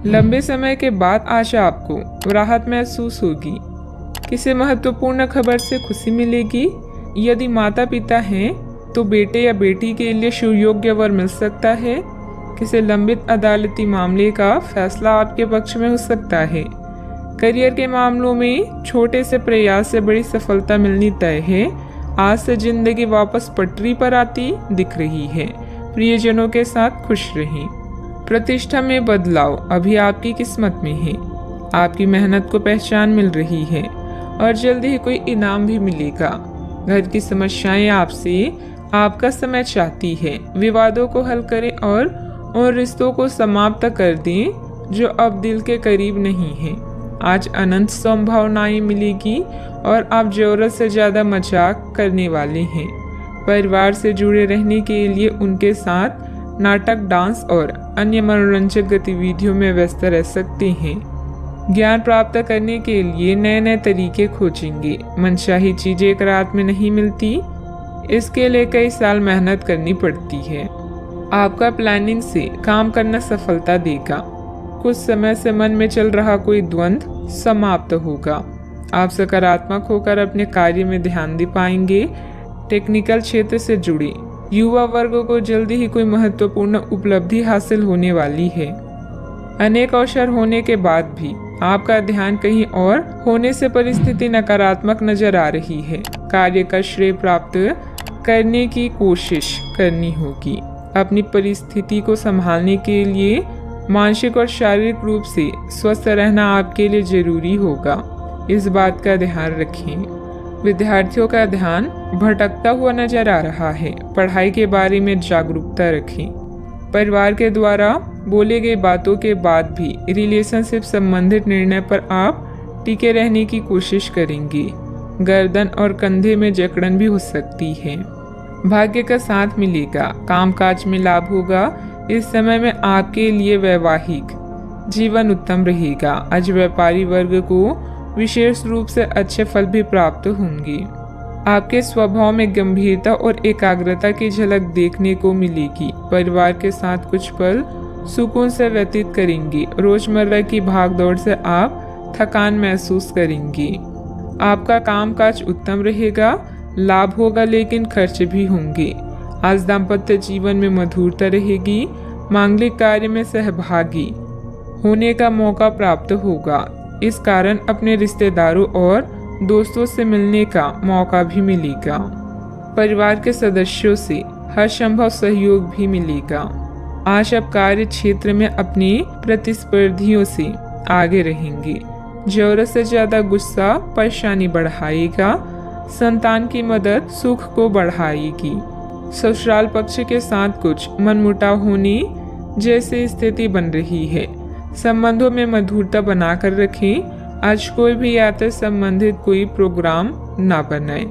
लंबे समय के बाद आज आपको राहत महसूस होगी। किसी महत्वपूर्ण खबर से खुशी मिलेगी। यदि माता पिता हैं तो बेटे या बेटी के लिए सुयोग्य वर मिल सकता है। किसी लंबित अदालती मामले का फैसला आपके पक्ष में हो सकता है। करियर के मामलों में छोटे से प्रयास से बड़ी सफलता मिलनी तय है। आज से जिंदगी वापस पटरी पर आती दिख रही है। प्रियजनों के साथ खुश रहें। प्रतिष्ठा में बदलाव अभी आपकी किस्मत में है। आपकी मेहनत को पहचान मिल रही है और जल्दी ही कोई इनाम भी मिलेगा। घर की समस्याएं आपसे आपका समय चाहती है। विवादों को हल करें और उन रिश्तों को समाप्त कर दें जो अब दिल के करीब नहीं है। आज अनंत संभावनाएं मिलेगी और आप जरूरत से ज्यादा मजाक करने वाले हैं। परिवार से जुड़े रहने के लिए उनके साथ नाटक, डांस और अन्य मनोरंजक गतिविधियों में व्यस्त रह सकते हैं। ज्ञान प्राप्त करने के लिए नए नए तरीके खोजेंगे। मनचाही चीजें एक रात में नहीं मिलती, इसके लिए कई साल मेहनत करनी पड़ती है। आपका प्लानिंग से काम करना सफलता देगा। कुछ समय से मन में चल रहा कोई द्वंद्व समाप्त होगा। आप सकारात्मक होकर अपने कार्य में ध्यान दे पाएंगे। टेक्निकल क्षेत्र से जुड़े युवा वर्ग को जल्दी ही कोई महत्वपूर्ण उपलब्धि हासिल होने वाली है। अनेक अवसर होने के बाद भी आपका ध्यान कहीं और होने से परिस्थिति नकारात्मक नजर आ रही है। कार्य का श्रेय प्राप्त करने की कोशिश करनी होगी। अपनी परिस्थिति को संभालने के लिए मानसिक और शारीरिक रूप से स्वस्थ रहना आपके लिए जरूरी होगा। इस बात का ध्यान रखें। विद्यार्थियों का ध्यान भटकता हुआ नजर आ रहा है। पढ़ाई के बारे में जागरूकता रखें। परिवार के द्वारा बोले गई बातों के बाद भी रिलेशनशिप संबंधित निर्णय पर आप टिके रहने की कोशिश करेंगे। गर्दन और कंधे में जकड़न भी हो सकती है। भाग्य का साथ मिलेगा। कामकाज में लाभ होगा। इस समय में आपके लिए वैवाहिक जीवन उत्तम रहेगा। आज व्यापारी वर्ग को विशेष रूप से अच्छे फल भी प्राप्त होंगे। आपके स्वभाव में गंभीरता और एकाग्रता की झलक देखने को मिलेगी। परिवार के साथ कुछ पल सुकून से व्यतीत करेंगे। रोजमर्रा की भागदौड़ से आप थकान महसूस करेंगे। आपका कामकाज उत्तम रहेगा। लाभ होगा लेकिन खर्च भी होंगे। आज दाम्पत्य जीवन में मधुरता रहेगी। मांगलिक कार्य में सहभागी होने का मौका प्राप्त होगा। इस कारण अपने रिश्तेदारों और दोस्तों से मिलने का मौका भी मिलेगा। परिवार के सदस्यों से हर संभव सहयोग भी मिलेगा। आज आप कार्य क्षेत्र में अपने प्रतिस्पर्धियों से आगे रहेंगे। जरूरत से ज्यादा गुस्सा परेशानी बढ़ाएगा। संतान की मदद सुख को बढ़ाएगी। ससुराल पक्ष के साथ कुछ मनमुटाव होने जैसी स्थिति बन रही है। संबंधों में मधुरता बनाकर रखें। आज कोई भी यात्रा संबंधित कोई प्रोग्राम ना बनाए।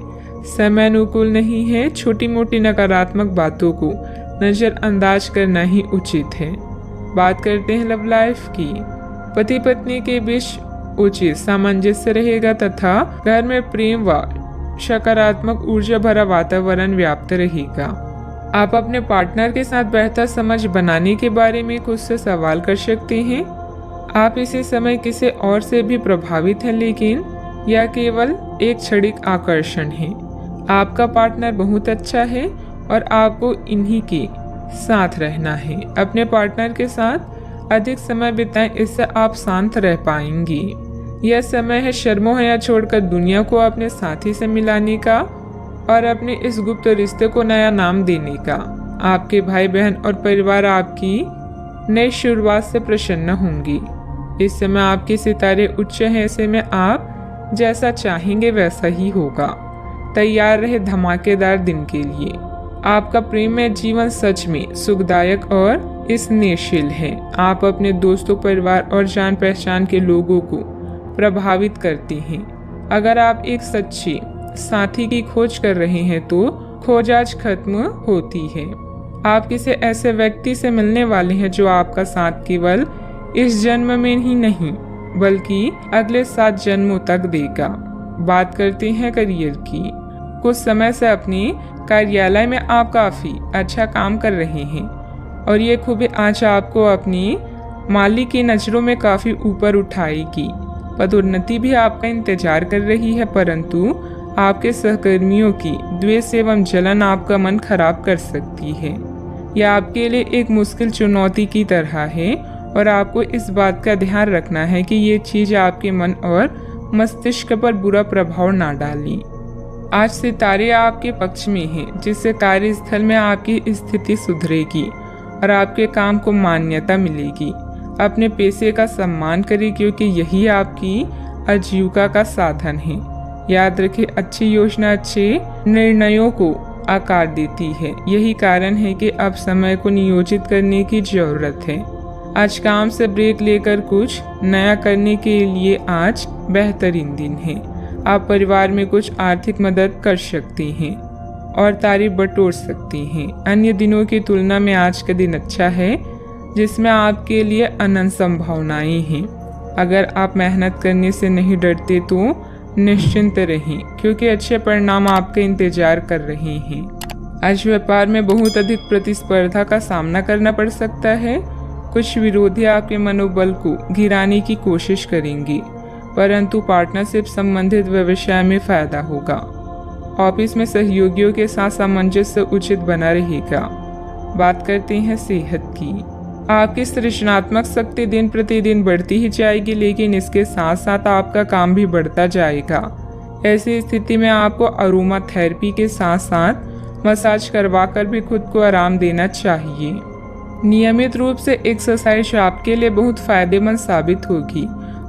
समय अनुकूल नहीं है। छोटी मोटी नकारात्मक बातों को नजरअंदाज करना ही उचित है। बात करते हैं लव लाइफ की। पति पत्नी के बीच उचित सामंजस्य रहेगा तथा घर में प्रेम व सकारात्मक ऊर्जा भरा वातावरण व्याप्त रहेगा। आप अपने पार्टनर के साथ बेहतर समझ बनाने के बारे में खुद से सवाल कर सकते हैं। आप इसी समय किसी और से भी प्रभावित हैं, लेकिन यह केवल एक क्षणिक आकर्षण है। आपका पार्टनर बहुत अच्छा है और आपको इन्हीं के साथ रहना है। अपने पार्टनर के साथ अधिक समय बिताएं, इससे आप शांत रह पाएंगे। यह समय है शर्मोहया छोड़कर दुनिया को अपने साथी से मिलाने का और अपने इस गुप्त रिश्ते को नया नाम देने का। आपके भाई बहन और परिवार आपकी नई शुरुआत से प्रसन्न होंगी। इस समय आपके सितारे उच्च हैं, ऐसे में आप जैसा चाहेंगे वैसा ही होगा। तैयार रहे धमाकेदार दिन के लिए। आपका प्रेममय जीवन सच में सुखदायक और स्नेहशील है। आप अपने दोस्तों, परिवार और जान पहचान के लोगों को प्रभावित करते हैं। अगर आप एक सच्चे साथी की खोज कर रहे हैं तो खोज आज खत्म होती है। आप किसी ऐसे व्यक्ति से मिलने वाले हैं जो आपका साथ केवल इस जन्म में ही नहीं बल्कि अगले 7 जन्मों तक देगा। बात करते हैं करियर की। कुछ समय से अपने कार्यालय में आप काफी अच्छा काम कर रहे हैं और ये खूबी आज आपको अपनी मालिक की नज़रों में काफ़ी ऊपर उठाएगी। पदोन्नति भी आपका इंतजार कर रही है, परंतु आपके सहकर्मियों की द्वेष एवं जलन आपका मन खराब कर सकती है। यह आपके लिए एक मुश्किल चुनौती की तरह है और आपको इस बात का ध्यान रखना है कि ये चीज़ आपके मन और मस्तिष्क पर बुरा प्रभाव ना डालें। आज सितारे आपके पक्ष में हैं, जिससे कार्यस्थल में आपकी स्थिति सुधरेगी और आपके काम को मान्यता मिलेगी। अपने पेशे का सम्मान करें, क्योंकि यही आपकी आजीविका का साधन है। याद रखें, अच्छी योजना अच्छे निर्णयों को आकार देती है। यही कारण है कि अब समय को नियोजित करने की जरूरत है। आज काम से ब्रेक लेकर कुछ नया करने के लिए आज बेहतरीन दिन है। आप परिवार में कुछ आर्थिक मदद कर सकती हैं और तारीफ बटोर सकती हैं। अन्य दिनों की तुलना में आज का दिन अच्छा है, जिसमें आपके लिए अनंत संभावनाएं हैं। अगर आप मेहनत करने से नहीं डरते तो निश्चिंत रहें, क्योंकि अच्छे परिणाम आपका इंतजार कर रहे हैं। आज व्यापार में बहुत अधिक प्रतिस्पर्धा का सामना करना पड़ सकता है। कुछ विरोधी आपके मनोबल को गिराने की कोशिश करेंगे, परंतु पार्टनरशिप संबंधित व्यवसाय में फायदा होगा। ऑफिस में सहयोगियों के साथ सामंजस्य उचित बना रहेगा। बात करते हैं सेहत की। आपकी सृजनात्मक शक्ति दिन प्रतिदिन बढ़ती ही जाएगी, लेकिन इसके साथ साथ आपका काम भी बढ़ता जाएगा। ऐसी स्थिति में आपको अरोमा थेरेपी के साथ साथ मसाज करवाकर भी खुद को आराम देना चाहिए। नियमित रूप से एक्सरसाइज आपके लिए बहुत फायदेमंद साबित होगी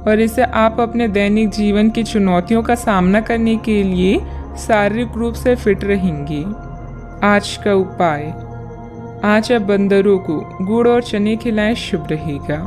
और इससे आप अपने दैनिक जीवन की चुनौतियों का सामना करने के लिए शारीरिक रूप से फिट रहेंगे। आज का उपाय, आज आप बंदरों को गुड़ और चने खिलाएं, शुभ रहेगा।